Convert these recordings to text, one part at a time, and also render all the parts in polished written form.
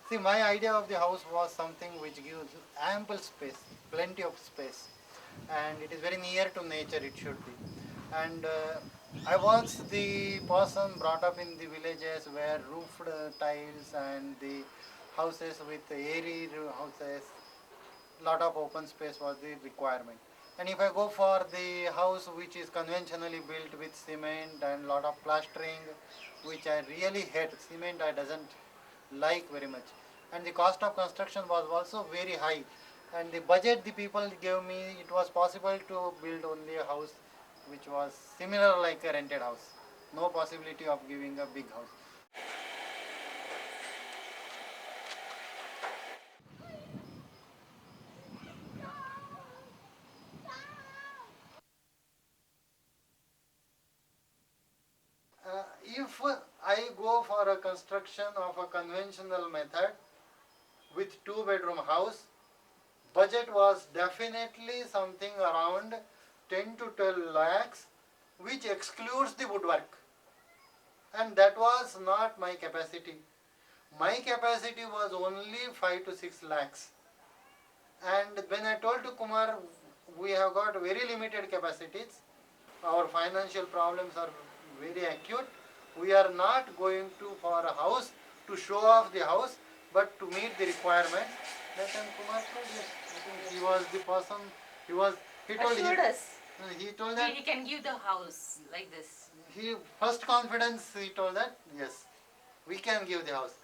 See, my idea of the house was something which gives ample space, plenty of space, and it is very near to nature. It should be, and I was the person brought up in the villages where roofed tiles and the houses with airy houses, lot of open space was the requirement. And if I go for the house which is conventionally built with cement and lot of plastering, which I really hate, cement I doesn't like very much. And the cost of construction was also very high. And the budget the people gave me, it was possible to build only a house which was similar like a rented house. No possibility of giving a big house. If I go for a construction of a conventional method with two-bedroom house, budget was definitely something around 10 to 12 lakhs, which excludes the woodwork. And that was not my capacity. My capacity was only 5 to 6 lakhs. And when I told to Kumar, we have got very limited capacities, our financial problems are very acute, we are not going to for a house to show off the house, but to meet the requirement. That time Kumar told yes. I think he was the person, he told Assured us. He told that He can give the house like this. he first confidence he told that yes, we can give the house.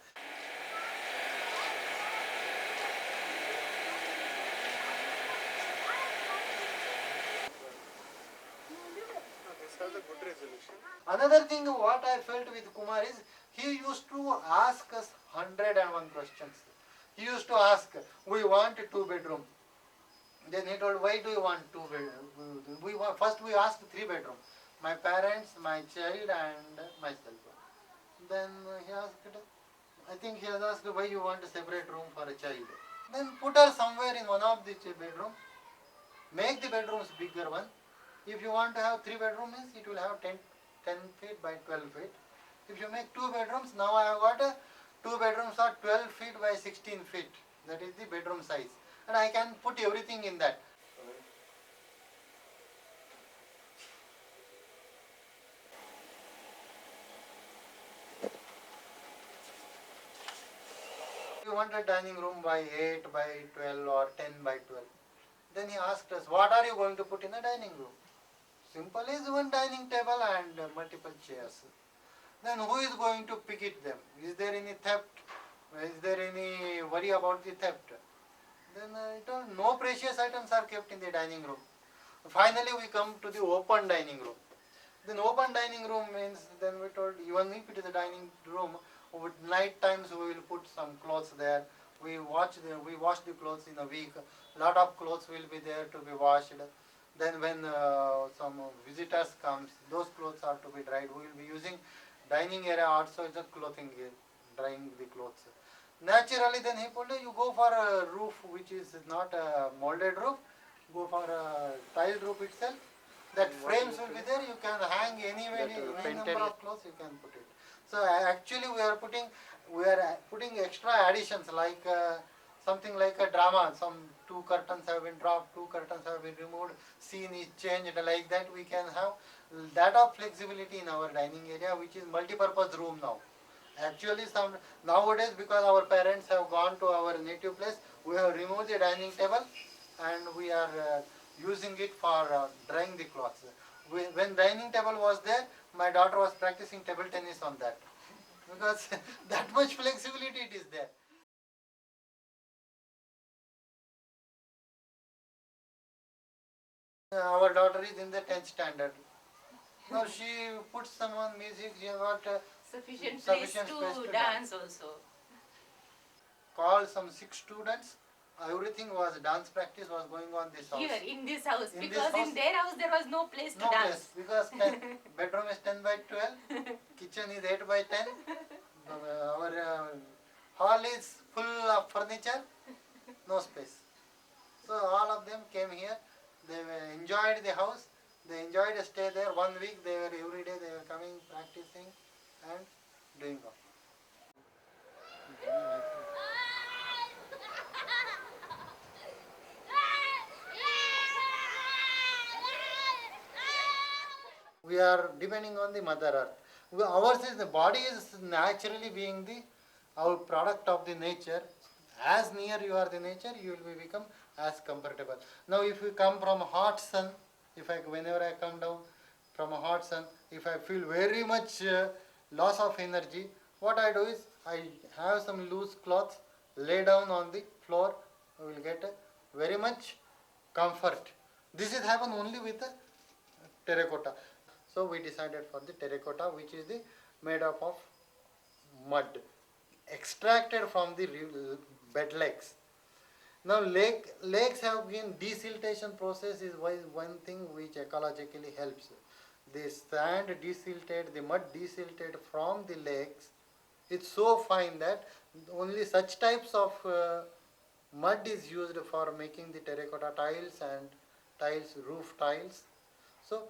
Another thing what I felt with Kumar is he used to ask us 101 questions. He used to ask, we want a two-bedroom. Then he told, why do you want two-bedroom? First we asked three-bedroom. My parents, my child and myself. Then he asked, I think he has asked why you want a separate room for a child. Then put her somewhere in one of the bedroom. Make the bedrooms bigger one. If you want to have three bedrooms, it will have 10 feet by 12 feet. If you make two bedrooms, now I have got two bedrooms are 12 feet by 16 feet. That is the bedroom size. And I can put everything in that. You want a dining room by 8 by 12 or 10 by 12. Then he asked us, what are you going to put in a dining room? Simple is one dining table and multiple chairs. Then who is going to picket them? Is there any theft? Is there any worry about the theft? Then I told no precious items are kept in the dining room. Finally we come to the open dining room. Then open dining room means then we told even if it is a dining room, with night times we will put some clothes there. We wash the clothes in a week. Lot of clothes will be there to be washed. Then when some visitors comes, those clothes are to be dried. We will be using dining area also as a clothing, drying the clothes. Naturally then he told you go for a roof which is not a molded roof, go for a tiled roof itself. That frames will be there, you can hang any number of clothes you can put it. So actually we are putting extra additions like something like a drama, some two curtains have been dropped, two curtains have been removed, scene is changed, like that we can have that of flexibility in our dining area, which is multi-purpose room now. Actually nowadays because our parents have gone to our native place, we have removed the dining table and we are using it for drying the clothes. When dining table was there, my daughter was practicing table tennis on that because that much flexibility it is there. Our daughter is in the 10th standard. Now she puts some on music, she got Sufficient place to dance also. Called some 6 students. Everything was dance practice was going on this house. Here in this house, in because house, in their house there was no place to no dance. Place, because bedroom is 10 by 12, kitchen is 8 by 10. Our hall is full of furniture, no space. So all of them came here. They enjoyed the house. They enjoyed a stay there 1 week. They were every day they were coming, practicing, and doing all. We are depending on the Mother Earth. Ours is the body is naturally being the our product of the nature. As near you are the nature, you will become as comfortable. Now, if you come from a hot sun, whenever I come down from a hot sun, if I feel very much loss of energy, what I do is I have some loose cloths, lay down on the floor, I will get a very much comfort. This is happen only with a terracotta. So we decided for the terracotta, which is the made up of mud, extracted from the bed lakes. Now lakes have been desiltation process is one thing which ecologically helps. The sand desilted, the mud desilted from the lakes. It's so fine that only such types of mud is used for making the terracotta tiles and roof tiles. So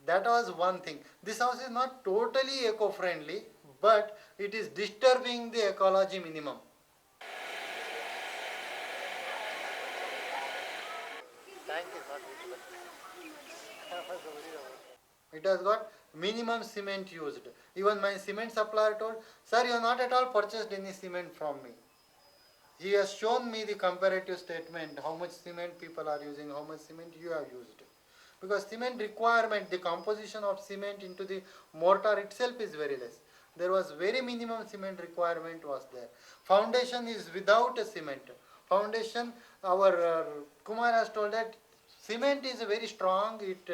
that was one thing. This house is not totally eco-friendly, but it is disturbing the ecology minimum. It has got minimum cement used. Even my cement supplier told, sir, you have not at all purchased any cement from me. He has shown me the comparative statement, how much cement people are using, how much cement you have used. Because cement requirement, the composition of cement into the mortar itself is very less. There was very minimum cement requirement was there. Foundation is without a cement. Foundation, our Kumar has told that cement is very strong, it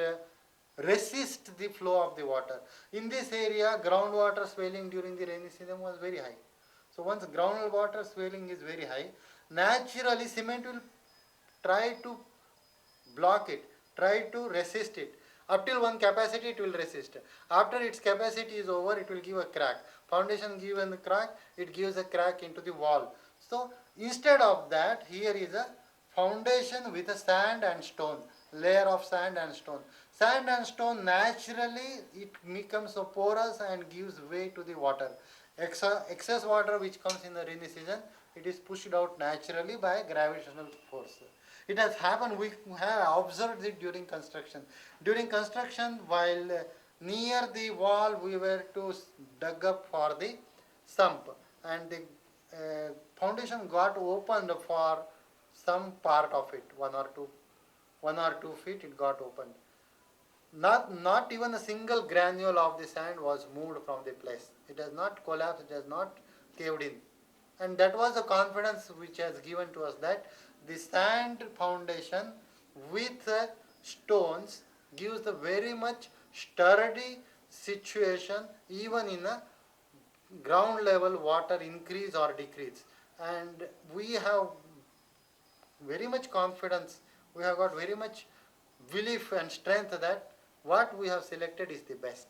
resists the flow of the water. In this area, groundwater swelling during the rainy season was very high. So once groundwater swelling is very high, naturally cement will try to block it, try to resist it. Up till one capacity it will resist. After its capacity is over, it will give a crack. Foundation given the crack, it gives a crack into the wall. So instead of that, here is a foundation with a sand and stone, layer of sand and stone. Sand and stone naturally it becomes so porous and gives way to the water. Excess water which comes in the rainy season, it is pushed out naturally by gravitational force. It has happened, we have observed it during construction. During construction, while near the wall, we were to dug up for the sump, and the foundation got opened for some part of it, 1 or 2 feet it got opened. Not even a single granule of the sand was moved from the place. It has not collapsed, it has not caved in. And that was the confidence which has given to us that the sand foundation with stones gives a very much sturdy situation even in a ground level water increase or decrease. And we have very much confidence, we have got very much belief and strength that what we have selected is the best.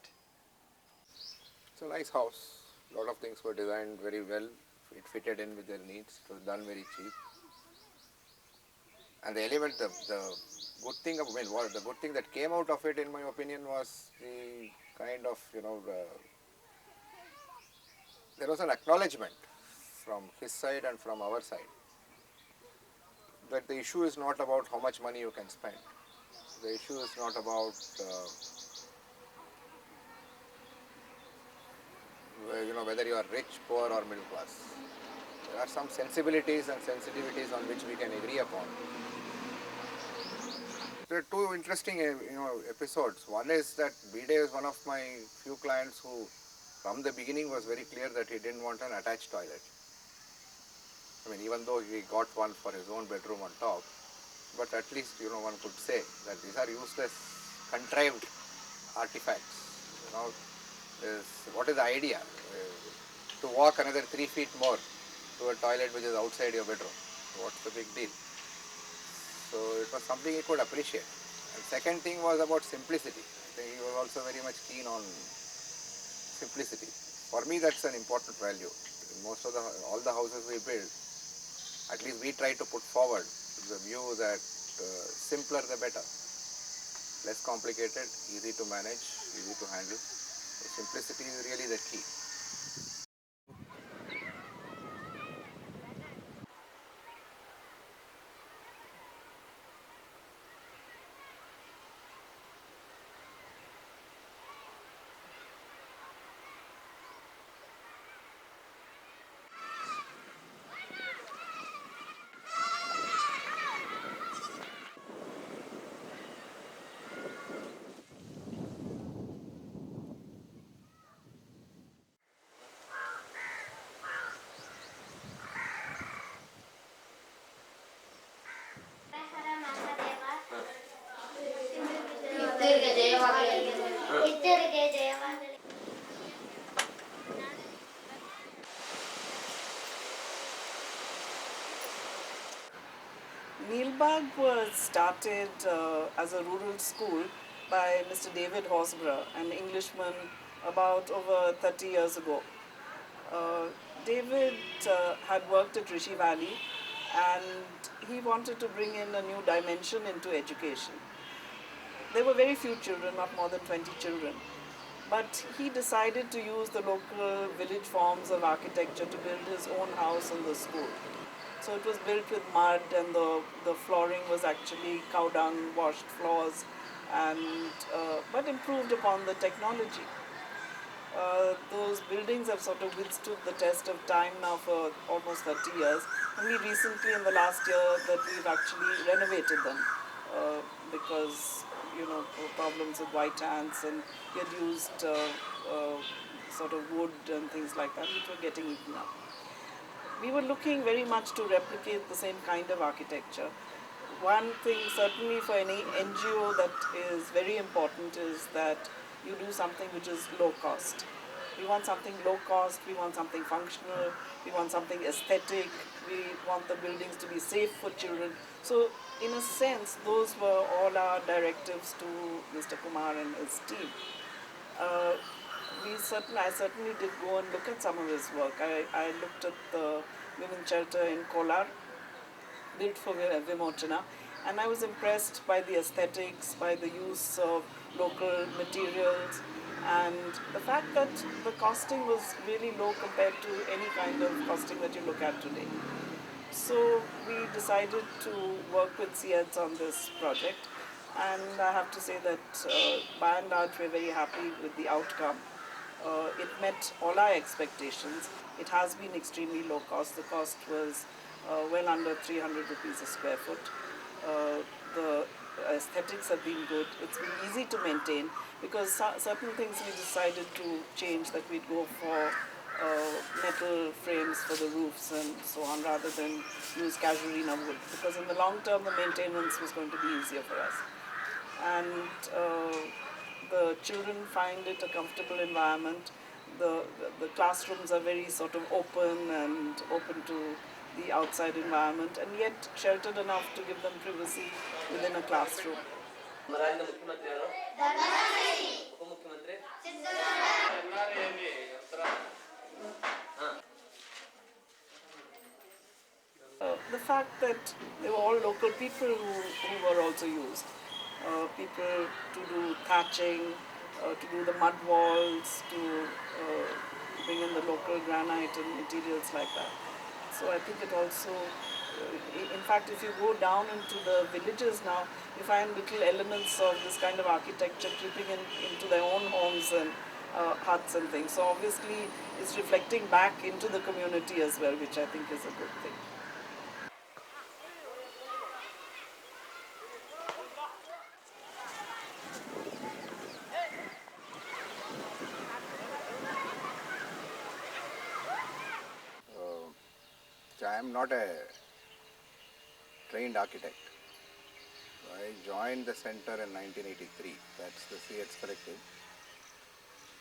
It's a nice house. A lot of things were designed very well. It fitted in with their needs. It was done very cheap. And the element, the good thing, the good thing that came out of it, in my opinion, was the kind of, there was an acknowledgement from his side and from our side that the issue is not about how much money you can spend. The issue is not about whether you are rich, poor or middle class. There are some sensibilities and sensitivities on which we can agree upon. There are two interesting episodes. One is that Bhide is one of my few clients who from the beginning was very clear that he didn't want an attached toilet. I mean, even though he got one for his own bedroom on top, but at least one could say that these are useless, contrived artifacts. What is the idea? To walk another 3 feet more to a toilet which is outside your bedroom. What's the big deal? So it was something he could appreciate. And second thing was about simplicity. I think he was also very much keen on simplicity. For me, that's an important value. In all the houses we build, at least we try to put forward the view that simpler the better. Less complicated, easy to manage, easy to handle. So simplicity is really the key. Neelbaug was started as a rural school by Mr. David Horsburgh, an Englishman, about over 30 years ago. Uh, David had worked at Rishi Valley, and he wanted to bring in a new dimension into education. There were very few children, not more than 20 children. But he decided to use the local village forms of architecture to build his own house in the school. So it was built with mud, and the flooring was actually cow dung washed floors, and but improved upon the technology. Those buildings have sort of withstood the test of time now for almost 30 years. Only recently, in the last year, that we've actually renovated them because, you know, problems with white ants, and we had used sort of wood and things like that, which were getting eaten up. We were looking very much to replicate the same kind of architecture. One thing certainly for any NGO that is very important is that you do something which is low cost. We want something low cost, we want something functional, we want something aesthetic, we want the buildings to be safe for children. So in a sense, those were all our directives to Mr. Kumar and his team. Uh, I certainly did go and look at some of his work. I looked at the women's shelter in Kolar, built for Vimochana, and I was impressed by the aesthetics, by the use of local materials, and the fact that the costing was really low compared to any kind of costing that you look at today. So we decided to work with CEDS on this project, and I have to say that by and large we're very happy with the outcome. It met all our expectations. It has been extremely low cost. The cost was well under 300 rupees a square foot. The aesthetics have been good. It's been easy to maintain because certain things we decided to change, that we'd go for metal frames for the roofs and so on rather than use casuarina wood, because in the long term the maintenance was going to be easier for us. And the children find it a comfortable environment. The classrooms are very sort of open and open to the outside environment, and yet sheltered enough to give them privacy within a classroom. The fact that they were all local people who were also used. People to do thatching, to do the mud walls, to bring in the local granite and materials like that. So I think it also, in fact, if you go down into the villages now, you find little elements of this kind of architecture creeping into their own homes and huts and things. So obviously it's reflecting back into the community as well, which I think is a good thing. I am not a trained architect. I joined the center in 1983. That's the CEDS collective.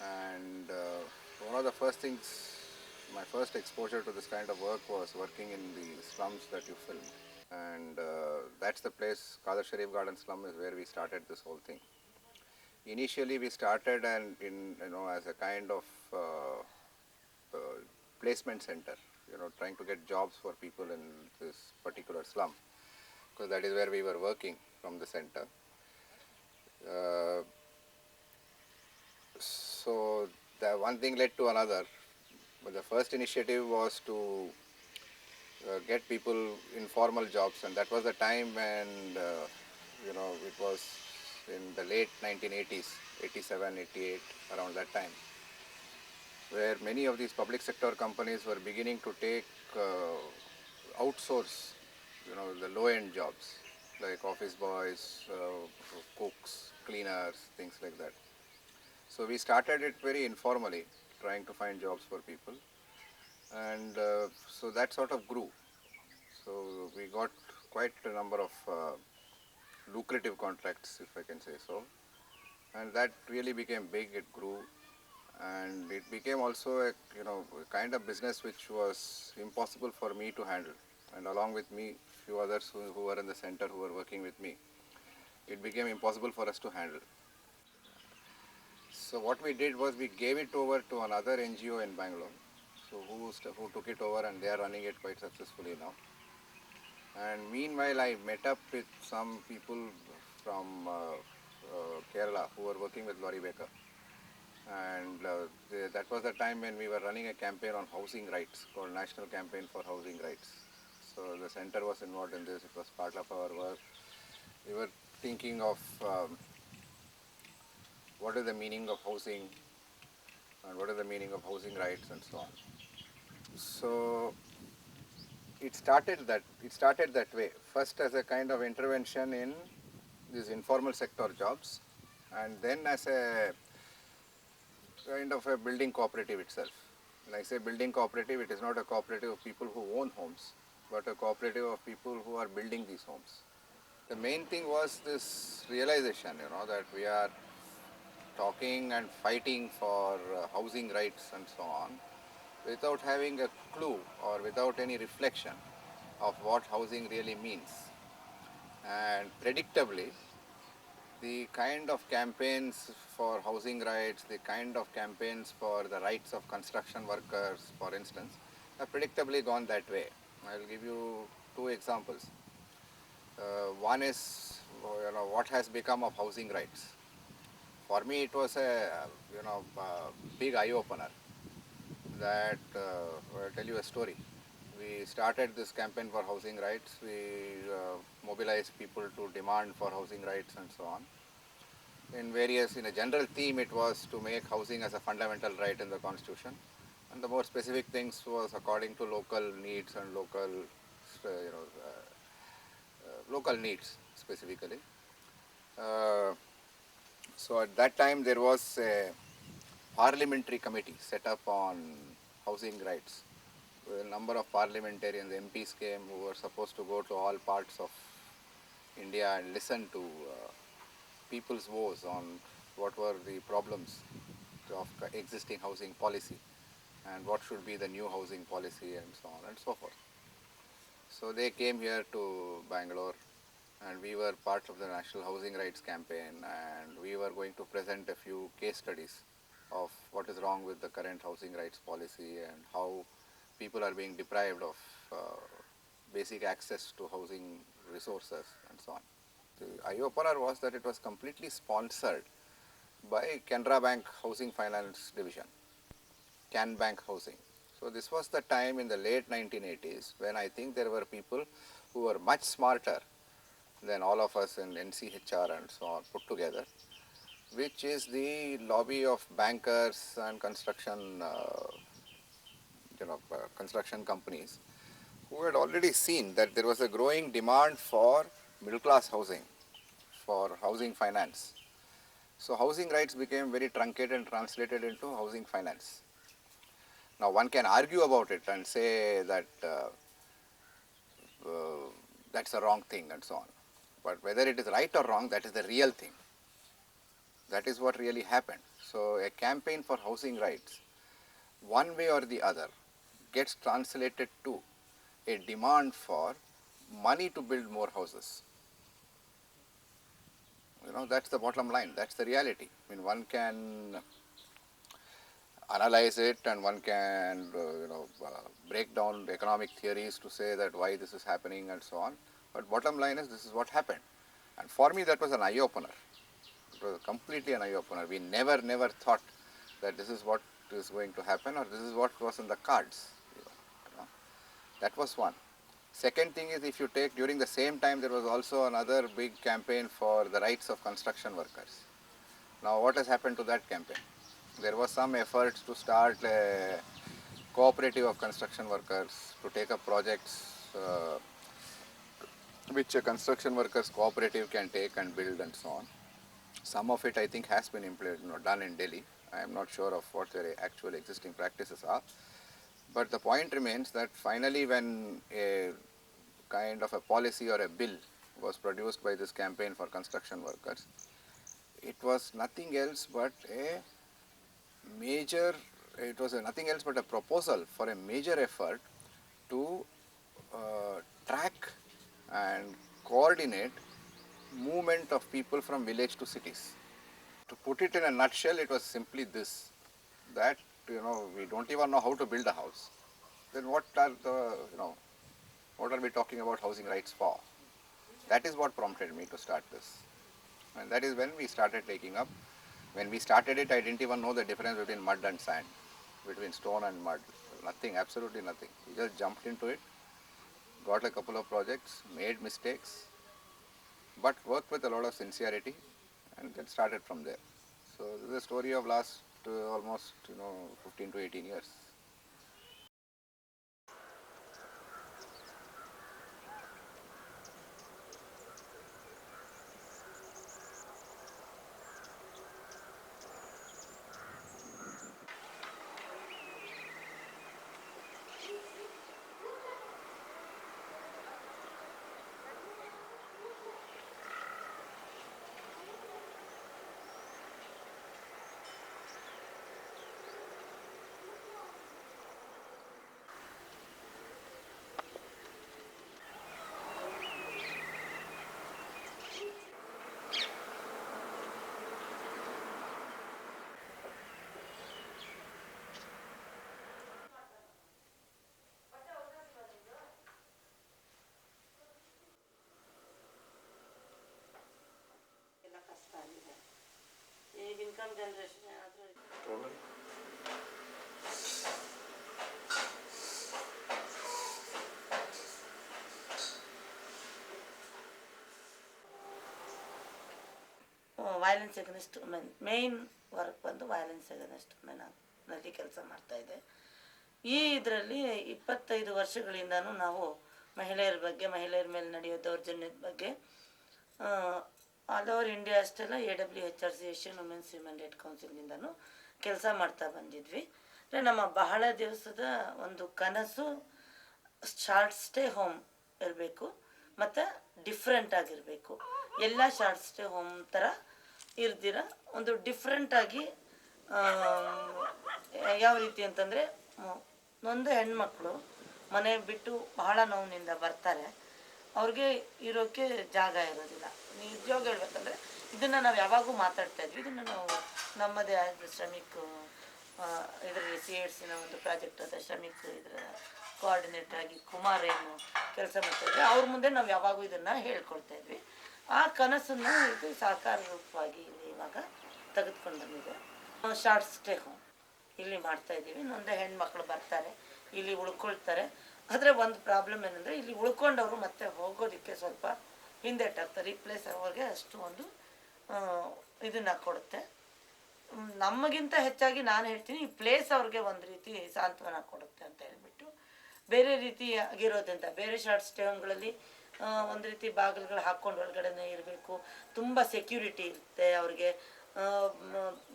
And one of the first things, my first exposure to this kind of work was working in the slums that you filmed. And that's the place, Kadir Sharif Garden slum, is where we started this whole thing. Initially, we started as a kind of placement center, trying to get jobs for people in this particular slum, because that is where we were working from the center. So the one thing led to another. But the first initiative was to get people informal jobs, and that was the time when it was in the late 1980s, 87, 88, around that time, where many of these public sector companies were beginning to take outsource, the low-end jobs like office boys, cooks, cleaners, things like that. So we started it very informally, trying to find jobs for people, and so that sort of grew. So we got quite a number of lucrative contracts, if I can say so, and that really became big. It grew, and it became also a kind of business which was impossible for me to handle. and along with me, few others who were in the center who were working with me, it became impossible for us to handle. So what we did was we gave it over to another NGO in Bangalore, so who took it over, and they are running it quite successfully now. And meanwhile, I met up with some people from Kerala who were working with Lorry Baker. And that was the time when we were running a campaign on housing rights called National Campaign for Housing Rights. So the center was involved in this. It was part of our work. We were thinking of what is the meaning of housing and what is the meaning of housing rights and so on. So it started that way. First as a kind of intervention in these informal sector jobs, and then as a kind of a building cooperative itself. When I say building cooperative, it is not a cooperative of people who own homes, but a cooperative of people who are building these homes. The main thing was this realization, that we are talking and fighting for housing rights and so on, without having a clue or without any reflection of what housing really means. And predictably, the kind of campaigns for housing rights, the kind of campaigns for the rights of construction workers, for instance, have predictably gone that way. I will give you two examples. One is, what has become of housing rights. For me, it was a, big eye-opener. That I'll tell you a story. We started this campaign for housing rights. We mobilized people to demand for housing rights and so on. In a general theme, it was to make housing as a fundamental right in the Constitution. And the more specific things was according to local needs and local needs specifically. So at that time, there was a parliamentary committee set up on housing rights. A number of parliamentarians, MPs came who were supposed to go to all parts of India and listen to people's woes on what were the problems of existing housing policy and what should be the new housing policy and so on and so forth. So they came here to Bangalore, and we were part of the National Housing Rights Campaign, and we were going to present a few case studies of what is wrong with the current housing rights policy and how people are being deprived of basic access to housing resources and so on. The eye-opener was that it was completely sponsored by Canara Bank Housing Finance Division, Can Bank Housing. So this was the time in the late 1980s when I think there were people who were much smarter than all of us in NCHR and so on put together, which is the lobby of bankers and construction construction companies who had already seen that there was a growing demand for middle class housing, for housing finance. So housing rights became very truncated and translated into housing finance. Now one can argue about it and say that that's a wrong thing and so on. But whether it is right or wrong, that is the real thing. That is what really happened. So a campaign for housing rights, one way or the other, gets translated to a demand for money to build more houses. That's the bottom line. That's the reality. I mean, one can analyze it and one can, break down economic theories to say that why this is happening and so on. But bottom line is this is what happened. And for me, that was an eye-opener. It was completely an eye-opener. We never thought that this is what is going to happen or this is what was in the cards. That was one. Second thing is, if you take, during the same time, there was also another big campaign for the rights of construction workers. Now, what has happened to that campaign? There was some efforts to start a cooperative of construction workers to take up projects which a construction workers cooperative can take and build and so on. Some of it I think has been done in Delhi. I am not sure of what their actual existing practices are. But the point remains that finally when a kind of a policy or a bill was produced by this campaign for construction workers, it was nothing else but nothing else but a proposal for a major effort to track and coordinate movement of people from village to cities. To put it in a nutshell, it was simply this, that we don't even know how to build a house. Then what are what are we talking about housing rights for? That is what prompted me to start this. And that is when we started taking up. When we started it, I didn't even know the difference between mud and sand, between stone and mud. Nothing, absolutely nothing. We just jumped into it, got a couple of projects, made mistakes, but worked with a lot of sincerity and then started from there. So this is a story of last almost 15 to 18 years. ಈಗ income generation ಆದರೂ violence against women main work ಬಂದು violence against women ನಲ್ಲಿ ಕೆಲಸ ಮಾಡ್ತಾಯಿದ್ದೆ. ಈ ಇದರಲ್ಲಿ 25 ವರ್ಷಗಳಿಂದನೂ ನಾವು ಮಹಿಳೆಯರ ಬಗ್ಗೆ, ಮಹಿಳೆಯರ ಮೇಲೆ ನಡೆಯೋ ದೌರ್ಜನ್ಯದ ಬಗ್ಗೆ ಆಲ್ ಓವರ್ ಇಂಡಿಯಾ ಅಷ್ಟೆಲ್ಲ AWHRC Asian Women's Human Right ಕೌನ್ಸಿಲ್ನಿಂದನೂ ಕೆಲಸ ಮಾಡ್ತಾ ಬಂದಿದ್ವಿ. ಅಂದರೆ ನಮ್ಮ ಬಹಳ ದಿವಸದ ಒಂದು ಕನಸು ಶಾರ್ಟ್ ಸ್ಟೇ ಹೋಮ್ ಇರಬೇಕು ಮತ್ತು ಡಿಫ್ರೆಂಟ್ ಆಗಿರಬೇಕು. ಎಲ್ಲ ಶಾರ್ಟ್ ಸ್ಟೇ ಹೋಮ್ ಥರ ಇರ್ದಿರ ಒಂದು ಡಿಫ್ರೆಂಟಾಗಿ ಯಾವ ರೀತಿ ಅಂತಂದರೆ, ಒಂದು ಹೆಣ್ಮಕ್ಳು ಮನೆ ಬಿಟ್ಟು ಬಹಳ ನೋವಿನಿಂದ ಬರ್ತಾರೆ, ಅವ್ರಿಗೆ ಇರೋಕ್ಕೆ ಜಾಗ ಇರೋದಿಲ್ಲ. ನಿಜವಾಗ ಹೇಳ್ಬೇಕಂದ್ರೆ ಇದನ್ನು ನಾವು ಯಾವಾಗೂ ಮಾತಾಡ್ತಾ ಇದ್ವಿ. ಇದನ್ನು ನಾವು ನಮ್ಮದೇ ಆದ ಶ್ರಮಿಕ್ ಇದರಲ್ಲಿ CHCನ ಒಂದು ಪ್ರಾಜೆಕ್ಟ್ ಅದ ಶ್ರಮಿಕ್ ಇದರ ಕೋಆರ್ಡಿನೇಟರ್ ಆಗಿ ಕುಮಾರ್ ಏನು ಕೆಲಸ ಮಾಡ್ತಾಯಿದ್ವಿ, ಅವ್ರ ಮುಂದೆ ನಾವು ಯಾವಾಗೂ ಇದನ್ನು ಹೇಳ್ಕೊಳ್ತಾ ಇದ್ವಿ. ಆ ಕನಸನ್ನು ಇದು ಸಾಕಾರ ರೂಪವಾಗಿ ಇಲ್ಲಿ ಇವಾಗ ತೆಗೆದುಕೊಂಡು ಬಂದಿದೆ. ಶಾರ್ಟ್ ಸ್ಟೇ ಹೋಮ್ ಇಲ್ಲಿ ಮಾಡ್ತಾಯಿದ್ದೀವಿ. ನೊಂದೇ ಹೆಣ್ಮಕ್ಳು ಬರ್ತಾರೆ, ಇಲ್ಲಿ ಉಳ್ಕೊಳ್ತಾರೆ. ಆದರೆ ಒಂದು ಪ್ರಾಬ್ಲಮ್ ಏನಂದರೆ, ಇಲ್ಲಿ ಉಳ್ಕೊಂಡವರು ಮತ್ತೆ ಹೋಗೋದಕ್ಕೆ ಸ್ವಲ್ಪ ಹಿಂದೆಟ್ಟಾಗ್ತಾರೆ. ಈ ಪ್ಲೇಸ್ ಅವ್ರಿಗೆ ಅಷ್ಟು ಒಂದು ಇದನ್ನು ಕೊಡುತ್ತೆ. ನಮಗಿಂತ ಹೆಚ್ಚಾಗಿ ನಾನು ಹೇಳ್ತೀನಿ, ಈ ಪ್ಲೇಸ್ ಅವ್ರಿಗೆ ಒಂದು ರೀತಿ ಸಾಂತ್ವನ ಕೊಡುತ್ತೆ ಅಂತ ಹೇಳ್ಬಿಟ್ಟು, ಬೇರೆ ರೀತಿ ಆಗಿರೋದ್ರಿಂದ ಬೇರೆ ಶಾರ್ಟ್ ಸ್ಟೇ ಹೋಮ್ಗಳಲ್ಲಿ ಒಂದು ರೀತಿ ಬಾಗಿಲುಗಳು ಹಾಕ್ಕೊಂಡು ಒಳಗಡೆನೇ ಇರಬೇಕು, ತುಂಬ ಸೆಕ್ಯೂರಿಟಿ ಇರುತ್ತೆ, ಅವ್ರಿಗೆ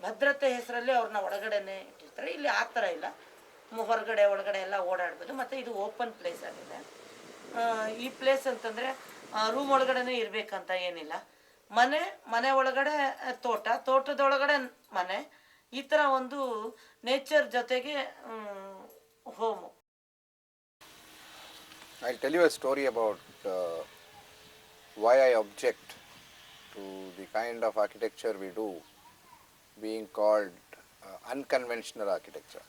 ಭದ್ರತೆ ಹೆಸರಲ್ಲಿ ಅವ್ರನ್ನ ಒಳಗಡೆನೇ ಇಟ್ಟಿರ್ತಾರೆ. ಇಲ್ಲಿ ಆ ಥರ ಇಲ್ಲ, ಹೊರಗಡೆ ಒಳಗಡೆ ಎಲ್ಲ ಓಡಾಡ್ಬೋದು. ಮತ್ತು ಇದು ಓಪನ್ ಪ್ಲೇಸ್ ಆಗಿದೆ. ಈ ಪ್ಲೇಸ್ ಅಂತಂದರೆ ರೂಮ್ ಒಳಗಡೆನೇ ಇರಬೇಕಂತ ಏನಿಲ್ಲ. ಮನೆ ಒಳಗಡೆ ತೋಟದೊಳಗಡೆ ಮನೆ, ಈ ಥರ ಒಂದು ನೇಚರ್ ಜೊತೆಗೆ home. I'll tell you a story about why I object to the kind of architecture we do being called unconventional architecture.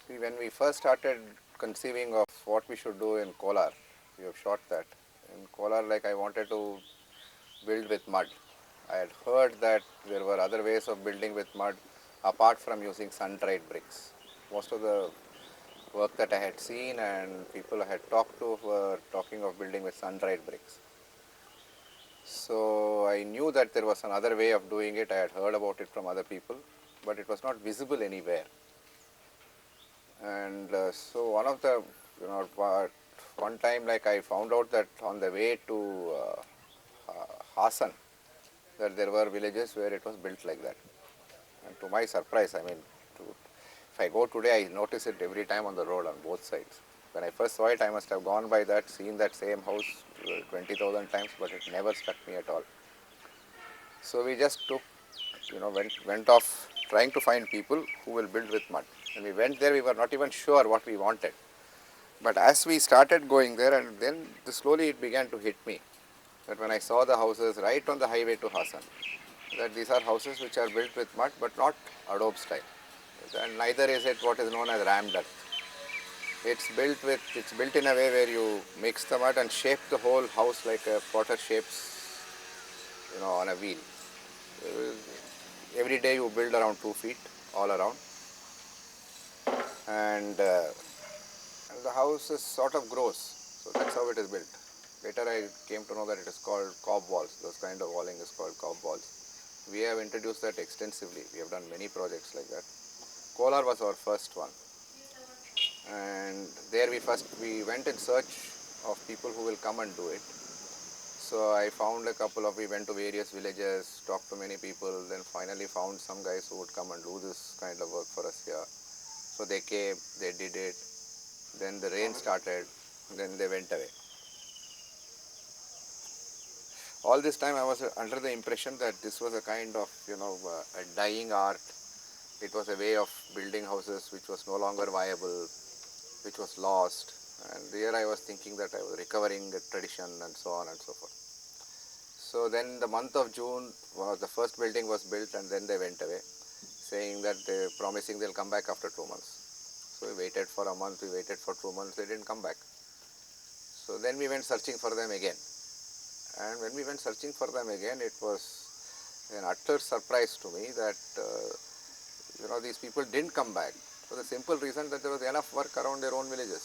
See, when we first started conceiving of what we should do in Kolar, we have shot that. In Kolar, like, I wanted to build with mud. I had heard that there were other ways of building with mud apart from using sun-dried bricks. Most of the work that I had seen and people I had talked to were talking of building with sun-dried bricks. So I knew that there was another way of doing it. I had heard about it from other people, but it was not visible anywhere. And so one of the, one time, like, I found out that on the way to Hassan, that there were villages where it was built like that. And to my surprise, I mean, if I go today, I notice it every time on the road on both sides. When I first saw it, I must have gone by that, seen that same house 20,000 times, but it never struck me at all. So we just took, went off trying to find people who will build with mud. When we went there, we were not even sure what we wanted. But as we started going there, and then slowly it began to hit me that when I saw the houses right on the highway to Hassan, that these are houses which are built with mud but not adobe style. And neither is it what is known as rammed earth. It's built in a way where you mix the mud and shape the whole house like a potter shapes, on a wheel. Every day you build around 2 feet all around, and the house is sort of gross. So that's how it is built. Later I came to know that it is called cob walls. Those kind of walling is called cob walls. We have introduced that extensively. We have done many projects like that. Kolar was our first one, and there we went in search of people who will come and do it. So I found we went to various villages, talked to many people, then finally found some guys who would come and do this kind of work for us here. So they came, they did it, then the rain started, then they went away. All this time I was under the impression that this was a kind of, a dying art. It was a way of building houses which was no longer viable, which was lost. And there I was thinking that I was recovering a tradition and so on and so forth. So then the month of June, the first building was built and then they went away, saying that promising they'll come back after 2 months. So we waited for a month, we waited for 2 months, they didn't come back. So then we went searching for them again. And when we went searching for them again, it was an utter surprise to me that, these people didn't come back for the simple reason that there was enough work around their own villages.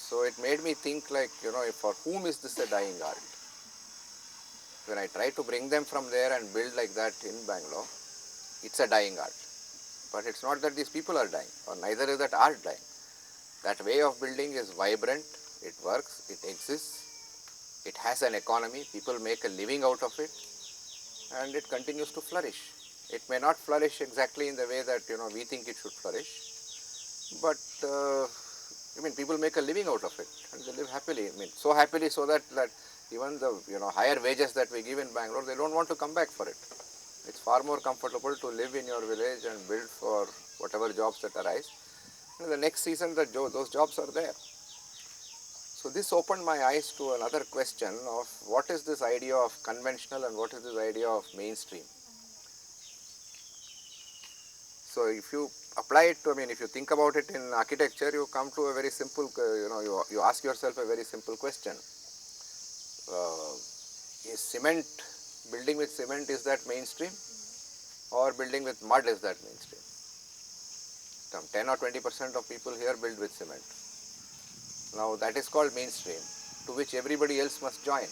So it made me think like, for whom is this a dying art? When I try to bring them from there and build like that in Bangalore, it's a dying art. But it's not that these people are dying, or neither is that art dying. That way of building is vibrant, it works, it exists, it has an economy, people make a living out of it, and it continues to flourish. It may not flourish exactly in the way that we think it should flourish, but people make a living out of it and they live happily. So happily so that even the higher wages that we give in Bangalore, they don't want to come back for it. It's far more comfortable to live in your village and build for whatever jobs that arise. And the next season those jobs are there. So this opened my eyes to another question of what is this idea of conventional and what is this idea of mainstream. So if you apply it to, if you think about it in architecture, you come to a very simple, you ask yourself a very simple question. Is building with cement, is that mainstream? Or building with mud, is that mainstream? 10 or 20% of people here build with cement. Now that is called mainstream, to which everybody else must join.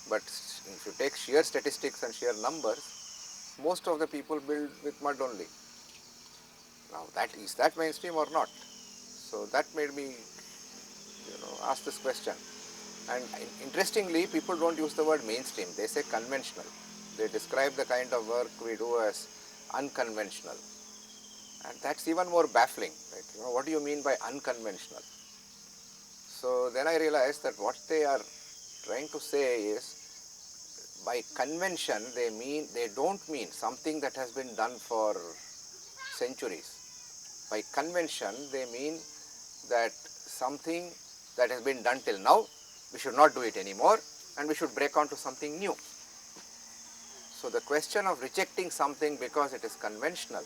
But if you take sheer statistics and sheer numbers, most of the people build with mud only. Now is that mainstream or not? So that made me ask this question. And interestingly, people don't use the word mainstream, they say conventional. They describe the kind of work we do as unconventional. And that's even more baffling. What do you mean by unconventional? So then I realized that what they are trying to say is, by convention, they don't mean something that has been done for centuries. By convention, they mean that something that has been done till now, we should not do it anymore and we should break on to something new. So the question of rejecting something because it is conventional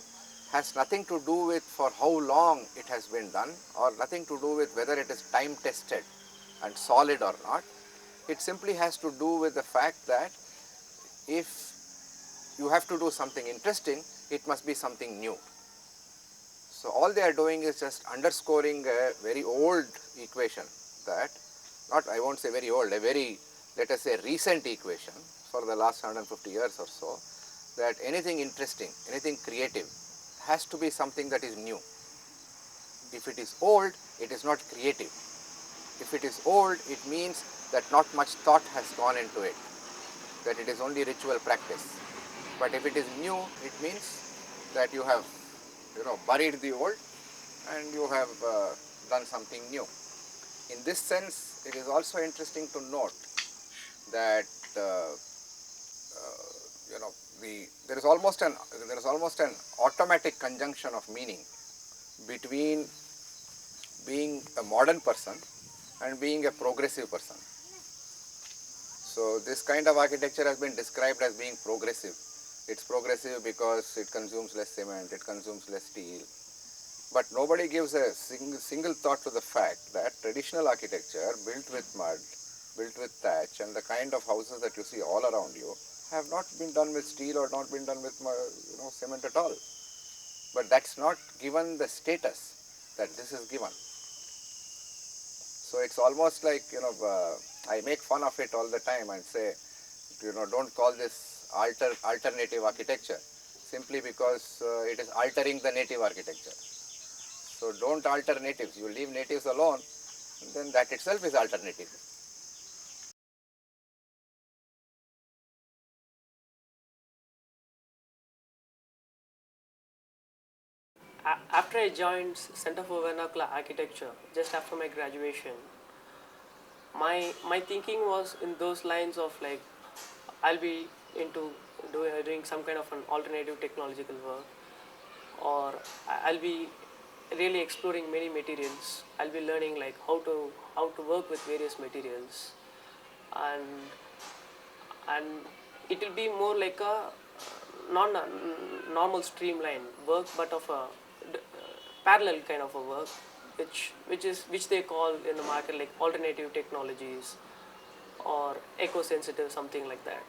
has nothing to do with for how long it has been done, or nothing to do with whether it is time tested and solid or not. It simply has to do with the fact that if you have to do something interesting, it must be something new. So all they are doing is just underscoring a very old equation that, I won't say very old, a very, let us say, recent equation for the last 150 years or so, that anything interesting, anything creative has to be something that is new. If it is old, it is not creative. If it is old, it means that not much thought has gone into it, that it is only ritual practice. But if it is new, it means that you have buried the old and you have done something new. In this sense, it is also interesting to note that there is almost an automatic conjunction of meaning between being a modern person and being a progressive person. So this kind of architecture has been described as being progressive. It's progressive because it consumes less cement, it consumes less steel. But nobody gives a single thought to the fact that traditional architecture built with mud, built with thatch, and the kind of houses that you see all around you have not been done with steel or not been done with cement at all. But that's not given the status that this is given. So it's almost like, I make fun of it all the time and say, don't call this alternative architecture simply because it is altering the native architecture. So don't alter natives. You leave natives alone, then that itself is alternative. After I joined Center for Vernacular Architecture, just after my graduation, my thinking was in those lines of like, I'll be into doing some kind of an alternative technological work, or I'll be really exploring many materials. I'll be learning like how to work with various materials, and and it will be more like a non normal streamline work, but of a parallel kind of a work, which they call in the market like alternative technologies or eco-sensitive, something like that.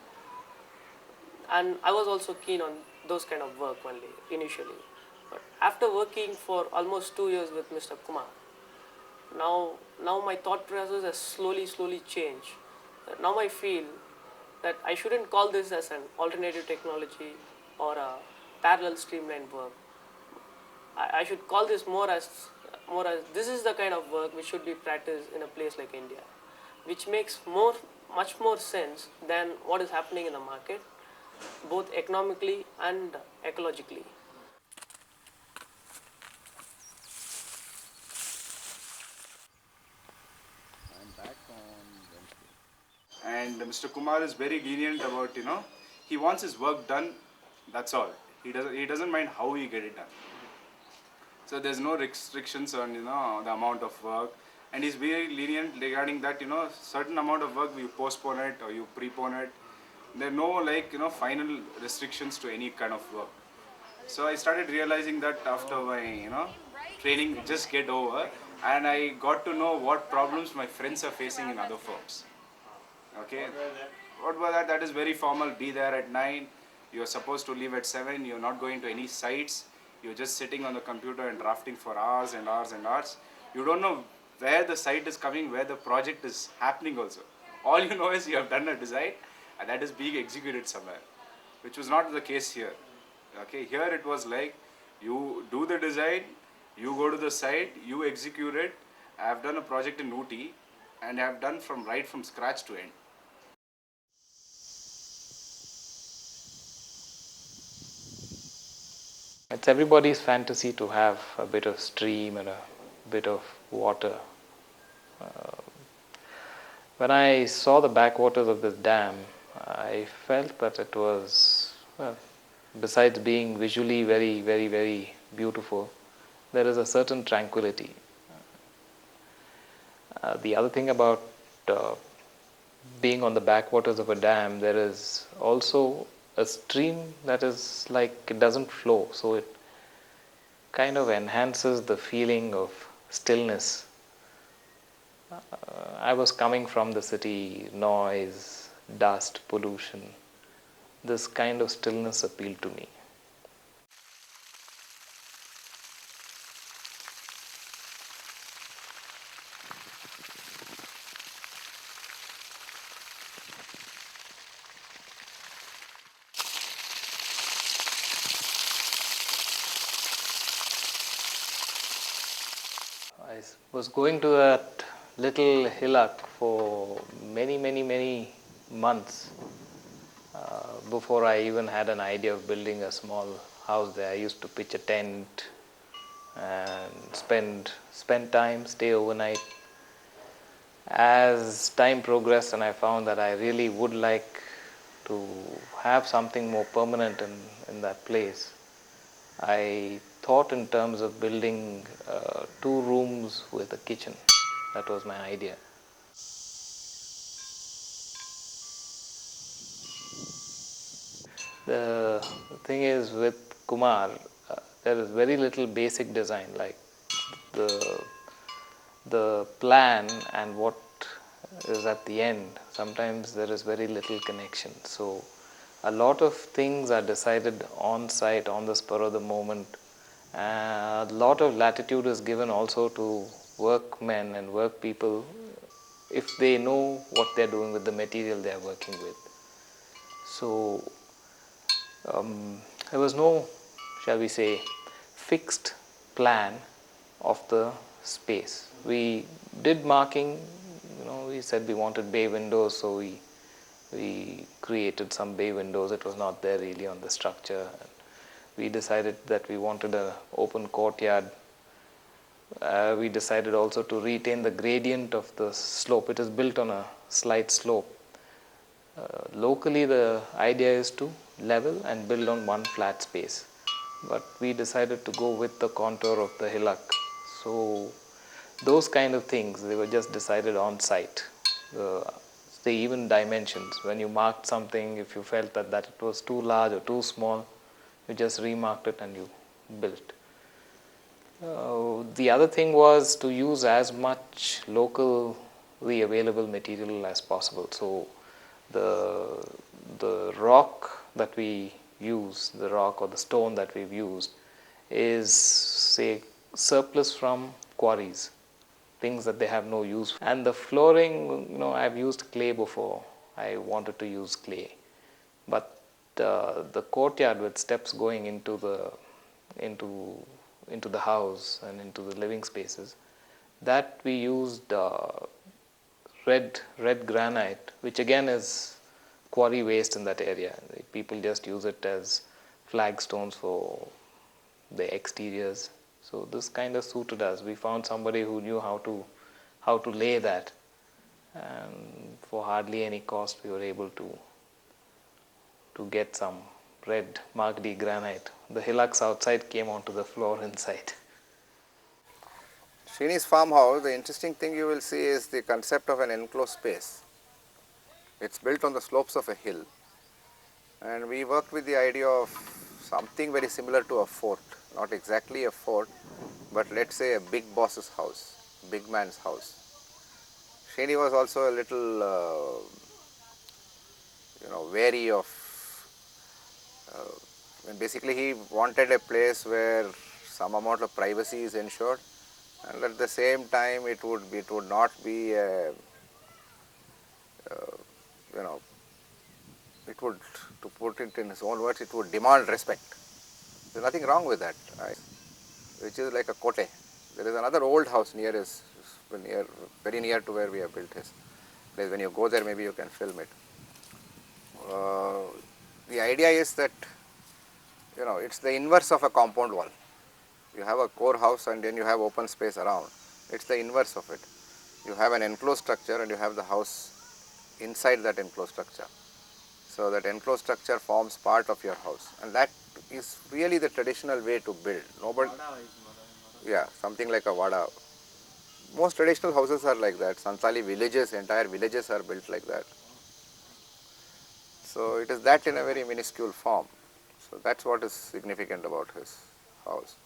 And I was also keen on those kind of work only initially. But after working for almost 2 years with Mr. Kumar, now my thought process has slowly changed. Now I feel that I shouldn't call this as an alternative technology or a parallel streamlined work. I should call this more as this is the kind of work which should be practiced in a place like India, which makes much more sense than what is happening in the market, both economically and ecologically. And Mr. Kumar is very lenient about, he wants his work done, that's all. He doesn't mind how he get it done. So there's no restrictions on, the amount of work, and he's very lenient regarding that, certain amount of work you postpone it or you prepone it. There are no final restrictions to any kind of work. So I started realizing that after my, training just get over, and I got to know what problems my friends are facing in other firms. Okay, what was that? That is very formal. Be there at 9. You're supposed to leave at 7. You're not going to any sites. You're just sitting on the computer and drafting for hours and hours and hours. You don't know where the site is coming, where the project is happening also. All you know is you have done a design and that is being executed somewhere, which was not the case here. Okay, here it was like you do the design, you go to the site, you execute it. I have done a project in Ooty and I have done right from scratch to end. It's everybody's fantasy to have a bit of stream and a bit of water. When I saw the backwaters of this dam, I felt that it was, besides being visually very beautiful, there is a certain tranquility. The other thing about being on the backwaters of a dam, there is also a stream that is like it doesn't flow, so it kind of enhances the feeling of stillness. I was coming from the city, noise, dust, pollution. This kind of stillness appealed to me. I was going to that little hillock for many months before I even had an idea of building a small house there. I used to pitch a tent and spend time, stay overnight. As time progressed and I found that I really would like to have something more permanent in that place, I thought in terms of building 2 rooms with a kitchen. That was my idea. The thing is with Kumar, there is very little basic design, like the plan and what is at the end. Sometimes there is very little connection. So a lot of things are decided on site, on the spur of the moment. A lot of latitude is given also to workmen and work people if they know what they are doing with the material they are working with. So there was no, shall we say, fixed plan of the space. We did marking, we said we wanted bay windows, so we created some bay windows. It was not there really on the structure. We decided that we wanted an open courtyard. We decided also to retain the gradient of the slope. It is built on a slight slope. Locally, the idea is to level and build on one flat space, but we decided to go with the contour of the hillock. So those kind of things, they were just decided on site. The even dimensions, when you marked something, if you felt that it was too large or too small, you just remarked it and you built. The other thing was to use as much locally available material as possible. So the rock that we use, the rock or the stone that we've used, is, say, surplus from quarries, things that they have no use. And the flooring, I've used clay before. I wanted to use clay, but the courtyard with steps going into the house and into the living spaces, that we used red granite, which again is quarry waste in that area. People just use it as flagstones for the exteriors. So this kind of suited us. We found somebody who knew how to lay that, and for hardly any cost we were able to get some red Magdi granite. The hillocks outside came onto the floor inside. Srini's farmhouse, the interesting thing you will see is the concept of an enclosed space. It's built on the slopes of a hill, and we worked with the idea of something very similar to a fort. Not exactly a fort, but let's say a big boss's house, big man's house. Srini was also a little wary of, basically he wanted a place where some amount of privacy is ensured, and at the same time it would not be a, it would, to put it in his own words, it would demand respect. There's nothing wrong with that, right? Which is like a kote. There is another old house very near to where we have built his place. When you go there, maybe you can film it. The idea is that, it's the inverse of a compound wall. You have a core house and then you have open space around. It's the inverse of it. You have an enclosed structure and you have the house inside that enclosed structure. So that enclosed structure forms part of your house, and that is really the traditional way to build. Yeah, something like a vada. Most traditional houses are like that. Santali villages, entire villages are built like that. So it is that in a very minuscule form. So that's what is significant about his house.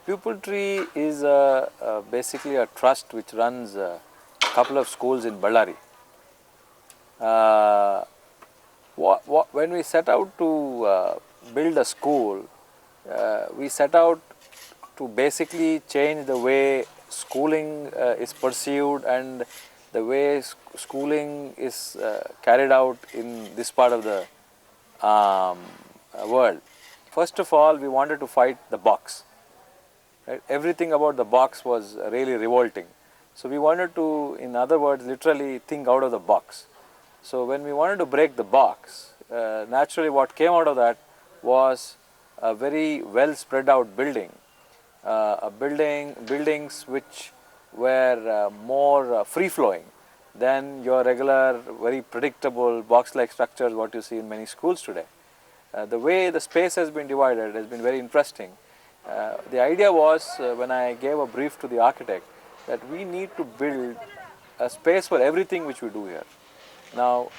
Pupil Tree is basically a trust which runs a couple of schools in Bellary. When we set out to build a school, we set out to basically change the way schooling is perceived and the way schooling is carried out in this part of the world. First of all, we wanted to fight the box. Right? Everything about the box was really revolting. So we wanted to, in other words, literally think out of the box. So when we wanted to break the box, naturally what came out of that was a very well spread out building buildings which were more free flowing than your regular very predictable box like structures what you see in many schools today. The way the space has been divided has been very interesting. The idea was when I gave a brief to the architect that we need to build a space for everything which we do here. Now,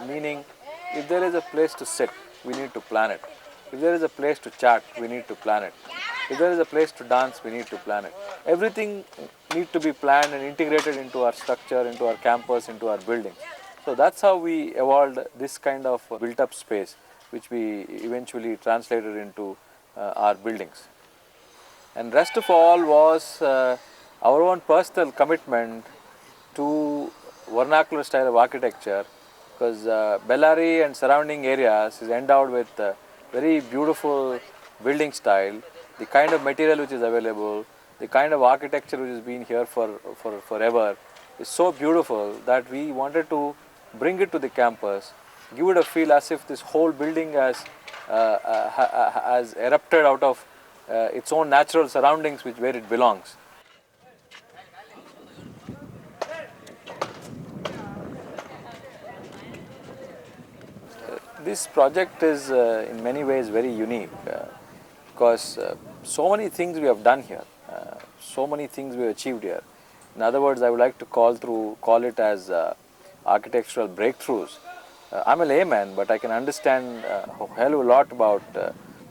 meaning if there is a place to sit, we need to plan it. If there is a place to chat, we need to plan it. If there is a place to dance, we need to plan it. Everything needs to be planned and integrated into our structure, into our campus, into our buildings. So that's how we evolved this kind of built-up space, which we eventually translated into our buildings. And rest of all was our own personal commitment to vernacular style of architecture, because Bellary and surrounding areas is endowed with very beautiful building style, the kind of material which is available, the kind of architecture which has been here for forever is so beautiful that we wanted to bring it to the campus, give it a feel as if this whole building has erupted out of its own natural surroundings which where it belongs. This project is in many ways very unique because so many things we have done here, so many things we have achieved here. In other words, I would like to call it as architectural breakthroughs. I'm a layman, but I can understand a hell of a lot about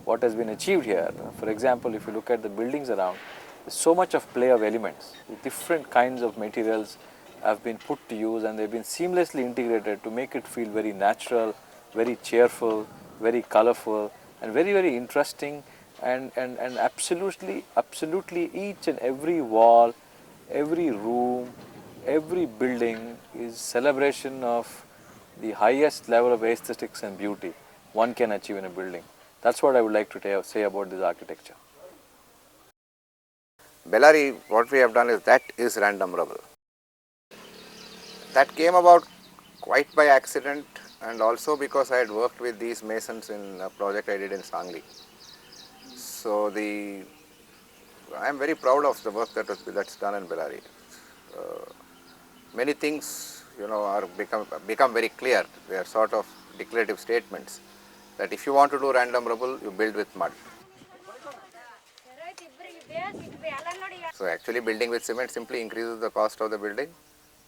what has been achieved here. For example, if you look at the buildings around, there's so much of play of elements. Different kinds of materials have been put to use and they've been seamlessly integrated to make it feel very natural, very cheerful, very colorful and very, very interesting and absolutely each and every wall, every room, every building is celebration of the highest level of aesthetics and beauty one can achieve in a building. That's what I would like to say about this architecture. Bellary, what we have done is random rubble. That came about quite by accident and also because I had worked with these masons in a project I did in Sangli. So I am very proud of the work that's done in Bellary. Many things, are become very clear. They are sort of declarative statements that if you want to do random rubble, you build with mud. So actually building with cement simply increases the cost of the building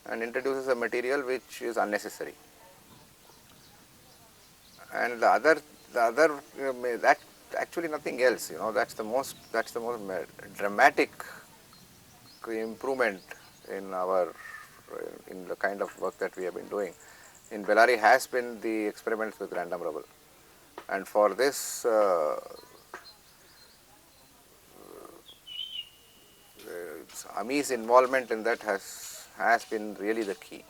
and introduces a material which is unnecessary. And the other that actually nothing else, that's the most dramatic improvement in the kind of work that we have been doing in Bellary has been the experiments with random rubble. And for this Ami's involvement in that has been really the key.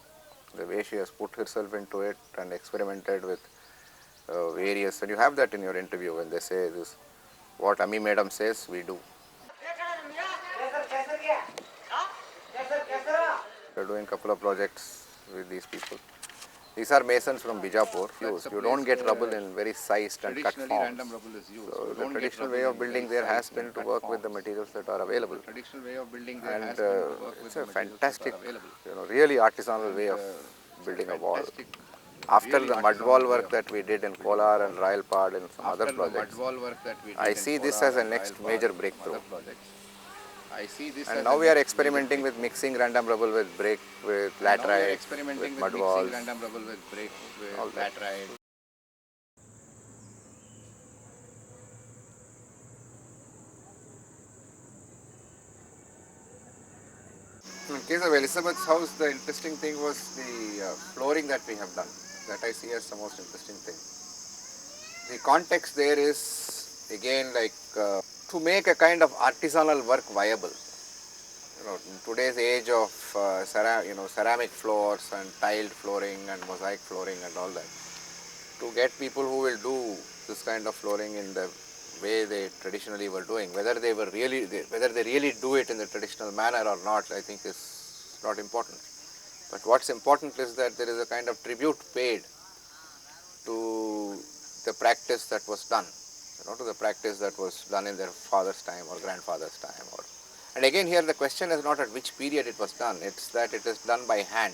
The way she has put herself into it and experimented with various, and you have that in your interview when they say this, what Ami madam says, we do. We are doing a couple of projects with these people. These are masons from Bijapur. You don't get rubble in very sized and cut forms. So the traditional way of building there has been to work with the materials that are available. And it's a fantastic, really artisanal way of building a wall. After the mud wall work that we did in Kolar and Ryalpad and some other projects, I see this as a next major breakthrough. And now we are experimenting with mixing random rubble with brick, with laterite, with mud walls, all that. In case of Elizabeth's house, the interesting thing was the flooring that we have done. That I see as the most interesting thing. The context there is again like to make a kind of artisanal work viable. In today's age of ceramic floors and tiled flooring and mosaic flooring and all that, to get people who will do this kind of flooring in the way they traditionally were doing, whether they really do it in the traditional manner or not, I think is not important. But what's important is that there is a kind of tribute paid to the practice that was done. to the practice that was done in their father's time or grandfather's time. And again here the question is not at which period it was done, it's that it is done by hand.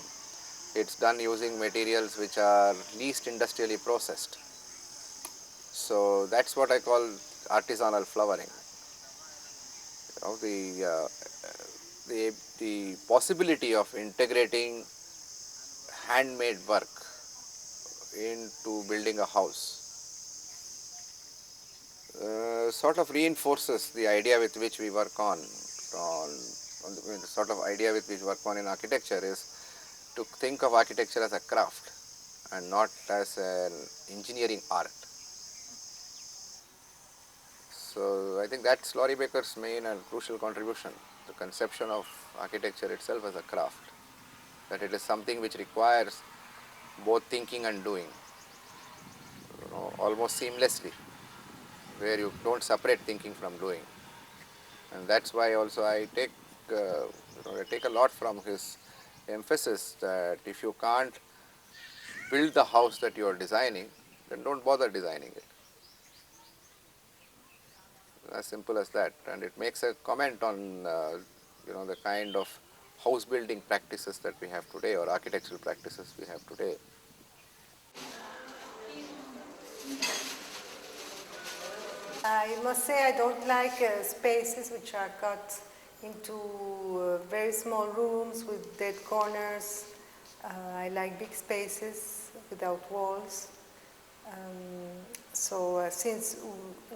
It's done using materials which are least industrially processed. So that's what I call artisanal flowering. The possibility of integrating handmade work into building a house sort of reinforces the idea with which we work on the sort of idea with which we work on in architecture is to think of architecture as a craft and not as an engineering art. So I think that's Laurie Baker's main and crucial contribution, the conception of architecture itself as a craft, that it is something which requires both thinking and doing, almost seamlessly, where you don't separate thinking from doing. And that's why also I take a lot from his emphasis that if you can't build the house that you are designing, then don't bother designing it. As simple as that. And it makes a comment on the kind of house building practices that we have today, or architectural practices we have today. I must say I don't like spaces which are cut into very small rooms with dead corners. I like big spaces without walls. So since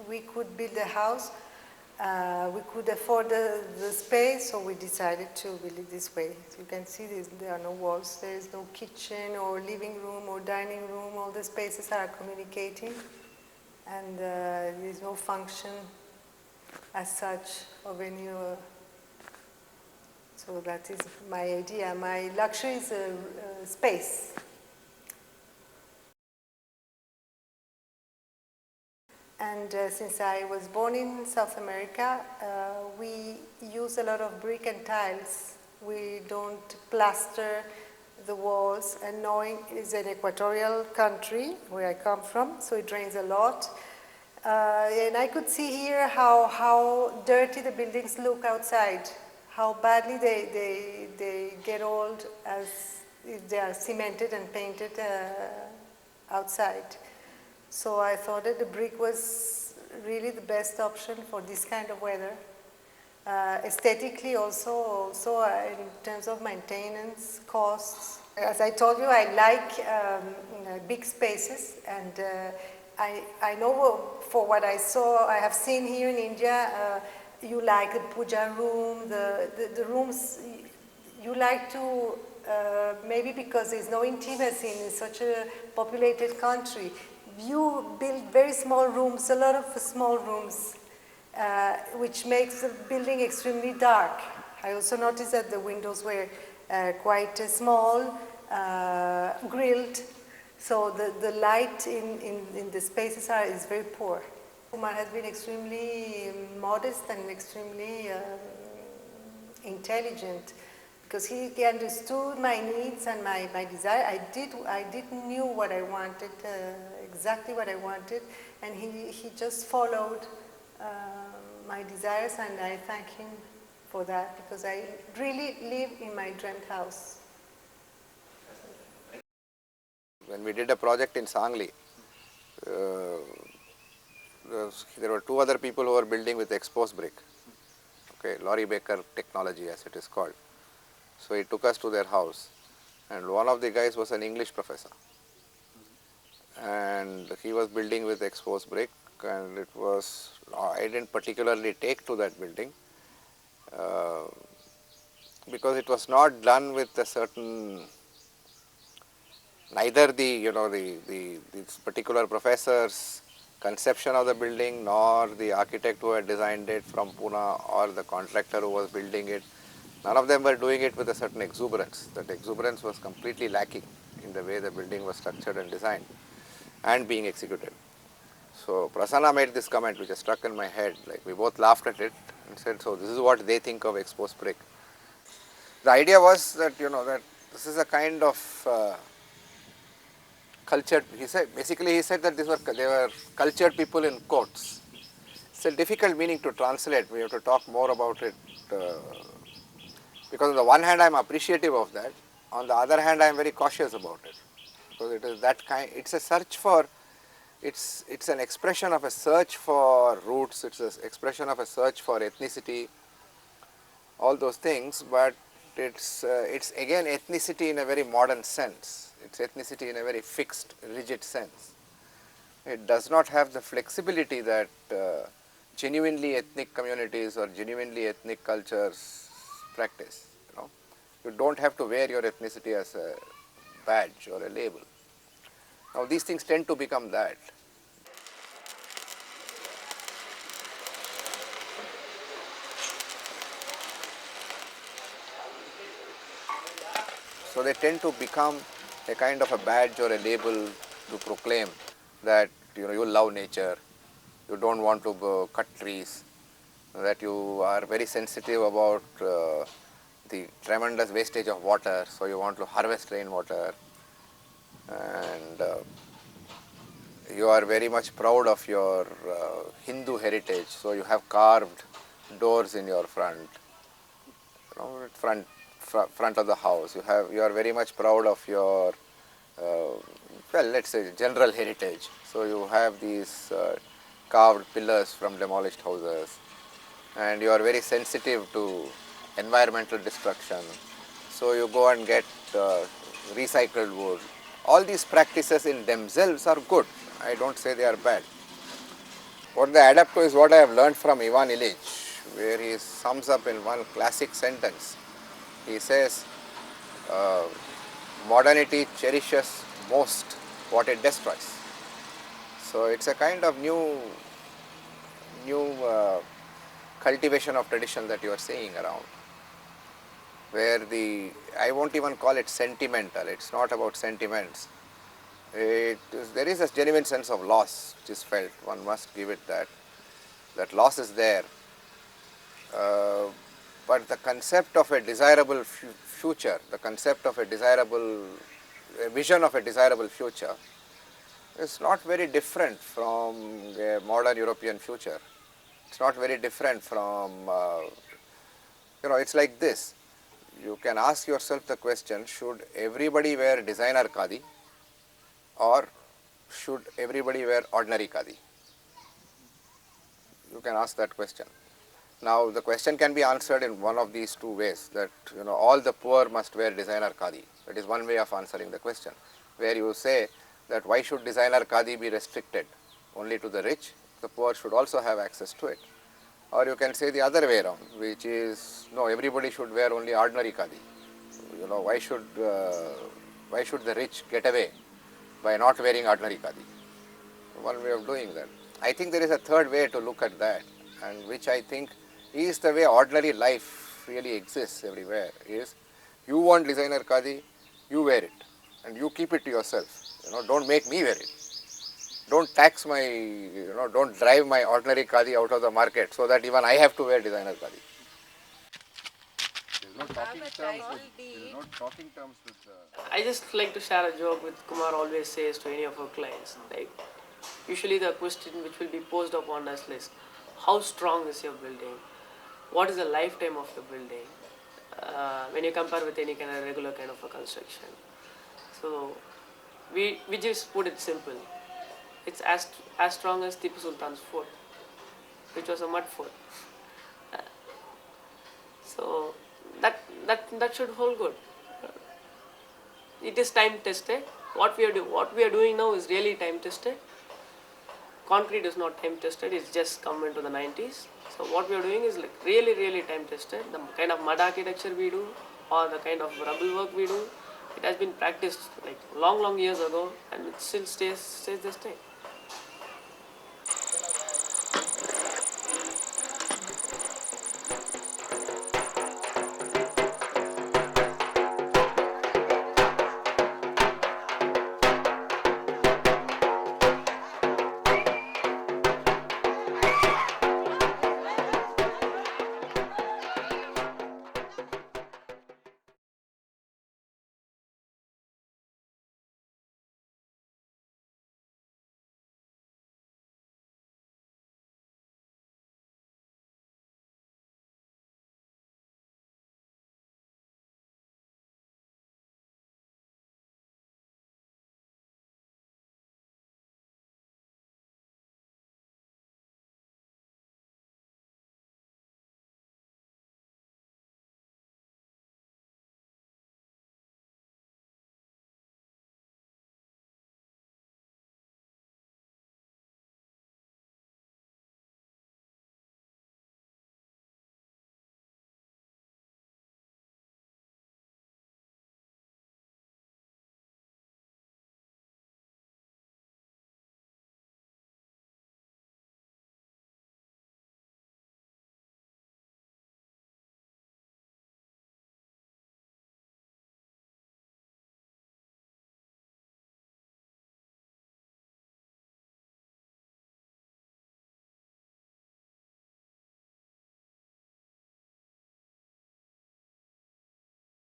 we could build a house, we could afford the space, so we decided to build it this way. As you can see, there are no walls, there is no kitchen or living room or dining room, all the spaces are communicating, and there is no function as such of any. So that is my idea. My luxury is space. And since I was born in South America, we use a lot of brick and tiles. We don't plaster the walls, and knowing it's an equatorial country where I come from, so it rains a lot. And I could see here how dirty the buildings look outside, how badly they get old as if they are cemented and painted outside. So I thought that the brick was really the best option for this kind of weather. Aesthetically also in terms of maintenance, costs. As I told you, I like big spaces, and I know for what I have seen here in India, you like the puja room, the rooms, you like to, maybe because there's no intimacy in such a populated country, you build very small rooms, a lot of small rooms, which makes the building extremely dark. I also noticed that the windows were quite small, grilled, so the light in the spaces is very poor. Kumar has been extremely modest and extremely intelligent, because he understood my needs and my desire. I didn't knew what I wanted, exactly what I wanted, and he just followed my desires, and I thank him for that, because I really live in my dreamt house. When we did a project in Sangli, there were two other people who were building with exposed brick. Okay, Laurie Baker technology, as it is called. So he took us to their house, and one of the guys was an English professor, and he was building with exposed brick, and it was, I didn't particularly take to that building because it was not done with a certain, neither this particular professor's conception of the building, nor the architect who had designed it from Pune, or the contractor who was building it. None of them were doing it with a certain exuberance. That exuberance was completely lacking in the way the building was structured and designed and being executed. So Prasanna made this comment which has struck in my head, like we both laughed at it and said, so this is what they think of exposed brick. The idea was that, that this is a kind of cultured, he said that they were cultured people in coats. It's a difficult meaning to translate. We have to talk more about it because on the one hand I am appreciative of that, on the other hand I am very cautious about it, because it is that kind. It's a search for. It's an expression of a search for roots. It's an expression of a search for ethnicity. All those things, but it's again ethnicity in a very modern sense. It's ethnicity in a very fixed, rigid sense. It does not have the flexibility that genuinely ethnic communities or genuinely ethnic cultures practice. You don't have to wear your ethnicity as a badge or a label. Now these things tend to become that. So they tend to become a kind of a badge or a label to proclaim that you love nature, you don't want to cut trees, that you are very sensitive about the tremendous wastage of water, so you want to harvest rainwater, and you are very much proud of your Hindu heritage, so you have carved doors in your front of the house. You are very much proud of your let's say general heritage. So you have these carved pillars from demolished houses, and you are very sensitive to environmental destruction. So you go and get recycled wood. All these practices in themselves are good. I don't say they are bad. What they adapt to is what I have learned from Ivan Illich, where he sums up in one classic sentence. He says, modernity cherishes most what it destroys. So it's a kind of new cultivation of tradition that you are seeing around, where I won't even call it sentimental. It's not about sentiments. There is a genuine sense of loss which is felt. One must give it that. That loss is there. But the concept of a desirable future, the concept of a vision of a desirable future is not very different from a modern European future. It's not very different from, it's like this. You can ask yourself the question, should everybody wear designer khadi or should everybody wear ordinary khadi? You can ask that question. Now the question can be answered in one of these two ways, that all the poor must wear designer khadi. That is one way of answering the question, where you say that why should designer khadi be restricted only to the rich? The poor should also have access to it. Or you can say the other way around, which is no, everybody should wear only ordinary khadi. Why should the rich get away by not wearing ordinary khadi? One way of doing that. I think there is a third way to look at that, and which I think is the way ordinary life really exists everywhere, is you want designer khadi, you wear it and you keep it to yourself. Don't make me wear it. Don't tax don't drive my ordinary khadi out of the market so that even I have to wear designer khadi. There is no talking terms with I just like to share a joke with Kumar always says to any of our clients. Like, usually the question which will be posed upon us is, how strong is your building? What is the lifetime of the building? When you compare with any kind of regular kind of a construction. So, we just put it simple. It's as strong as Tipu Sultan's fort, which was a mud fort. So that should hold good. It is time tested. What we are doing now is really time tested. Concrete is not time tested. It's just come into the 90s. So what we are doing is like really time tested. The kind of mud architecture we do, or the kind of rubble work we do, it has been practiced like long years ago, and it still stays the same.